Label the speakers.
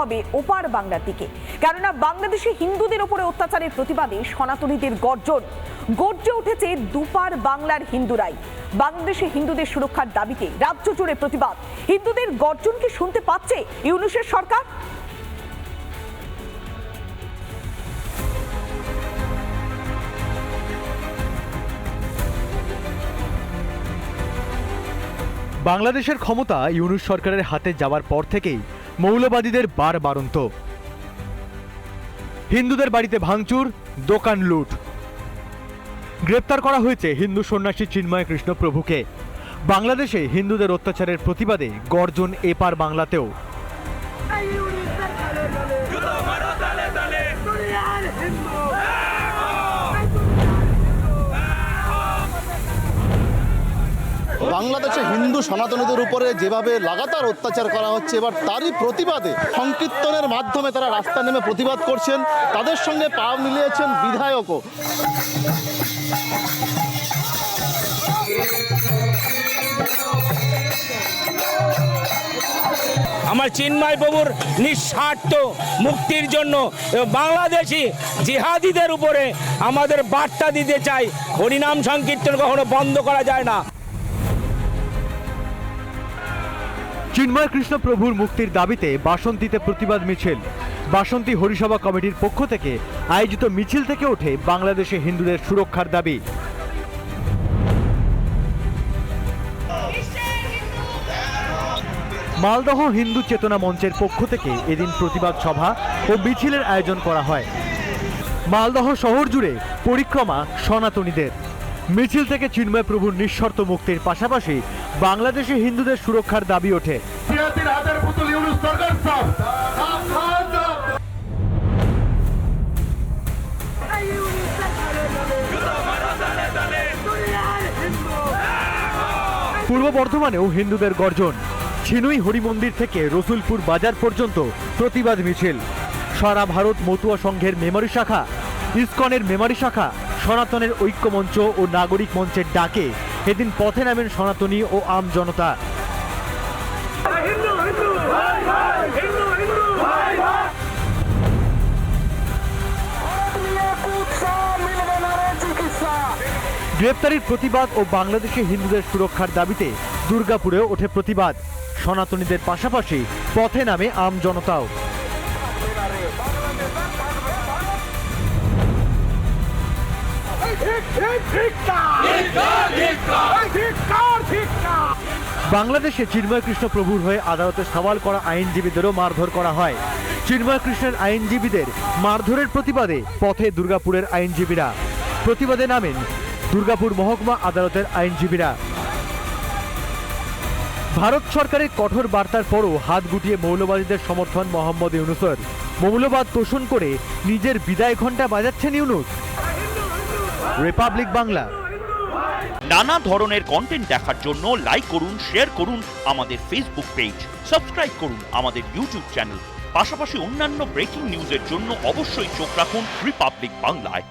Speaker 1: হবে ওপার বাংলার দিকে। কেননা বাংলাদেশে হিন্দুদের উপরে অত্যাচারের প্রতিবাদে সনাতনীদের গর্জে উঠেছে দুপার বাংলার হিন্দুরাই। বাংলাদেশে হিন্দুদের সুরক্ষার দাবিতে রাজ্য জুড়ে প্রতিবাদ। হিন্দুদের গর্জন কি শুনতে পাচ্ছে ইউনূসের সরকার?
Speaker 2: বাংলাদেশের ক্ষমতা ইউনূস সরকারের হাতে যাওয়ার পর থেকেই মৌলবাদীদের বারবারন্ত। হিন্দুদের বাড়িতে ভাঙচুর, দোকান লুট। গ্রেপ্তার করা হয়েছে হিন্দু সন্ন্যাসী চিন্ময় কৃষ্ণ প্রভুকে। বাংলাদেশে হিন্দুদের অত্যাচারের প্রতিবাদে গর্জন এপার বাংলাতেও।
Speaker 3: বাংলাদেশে হিন্দু সনাতনীদের উপরে যেভাবে লাগাতার অত্যাচার করা হচ্ছে, এবার তারই প্রতিবাদে সংকীর্তনের মাধ্যমে তারা রাস্তা নেমে প্রতিবাদ করছেন। তাদের সঙ্গে পা মিলিয়েছেন বিধায়কও।
Speaker 4: আমার চিন্ময় প্রভুর নিঃস্বার্থ মুক্তির জন্য বাংলাদেশি জিহাদিদের উপরে আমাদের বার্তা দিতে চাই, হরিনাম সংকীর্তন কখনো বন্ধ করা যায় না।
Speaker 2: চিন্ময় কৃষ্ণ প্রভুর মুক্তির দাবিতে বাসন্তীতে প্রতিবাদ মিছিল। বাসন্তী হরিসভা কমিটির পক্ষ থেকে আয়োজিত মিছিল থেকে ওঠে বাংলাদেশে হিন্দুদের সুরক্ষার দাবি। মালদহ হিন্দু চেতনা মঞ্চের পক্ষ থেকে এদিন প্রতিবাদ সভা ও মিছিলের আয়োজন করা হয়। মালদহ শহর জুড়ে পরিক্রমা সনাতনীদের। মিছিল থেকে চিন্ময় প্রভুর নিঃশর্ত মুক্তির পাশাপাশি বাংলাদেশে হিন্দুদের সুরক্ষার দাবি ওঠে। পূর্ব বর্ধমানেও হিন্দুদের গর্জন। ছিনুই হরিমন্দির থেকে রসুলপুর বাজার পর্যন্ত প্রতিবাদ মিছিল। সারা ভারত মতুয়া সংঘের মেমরি শাখা, ইসকনের মেমরি শাখা, সনাতনের ঐক্য মঞ্চ ও নাগরিক মঞ্চের ডাকে এদিন পথে নামেন সনাতনী ও আম জনতা। গ্রেপ্তারির প্রতিবাদ ও বাংলাদেশে হিন্দুদের সুরক্ষার দাবিতে দুর্গাপুরেও ওঠে প্রতিবাদ। সনাতনীদের পাশাপাশি পথে নামে আম জনতাও। বাংলাদেশে চিন্ময় কৃষ্ণ প্রভুর হয়ে আদালতে সওয়াল করা আইনজীবীদেরও মারধর করা হয়। চিন্ময় কৃষ্ণের আইনজীবীদের মারধরের প্রতিবাদে পথে দুর্গাপুরের আইনজীবীরা। প্রতিবাদে নামেন দুর্গাপুর মহকুমা আদালতের আইনজীবীরা। ভারত সরকারের কঠোর বার্তার পরও হাত গুটিয়ে মৌলবাদীদের সমর্থন মোহাম্মদ ইউনূসের। মৌলবাদ তোষণ করে নিজের বিদায় ঘণ্টা বাজাচ্ছেন ইউনূস। রিপাবলিক বাংলা।
Speaker 5: নানা ধরনের কন্টেন্ট দেখার জন্য লাইক করুন, শেয়ার করুন আমাদের ফেসবুক পেজ, সাবস্ক্রাইব করুন আমাদের ইউটিউব চ্যানেল। পাশাপাশি অন্যান্য ব্রেকিং নিউজের জন্য অবশ্যই চোখ রাখুন রিপাবলিক বাংলায়।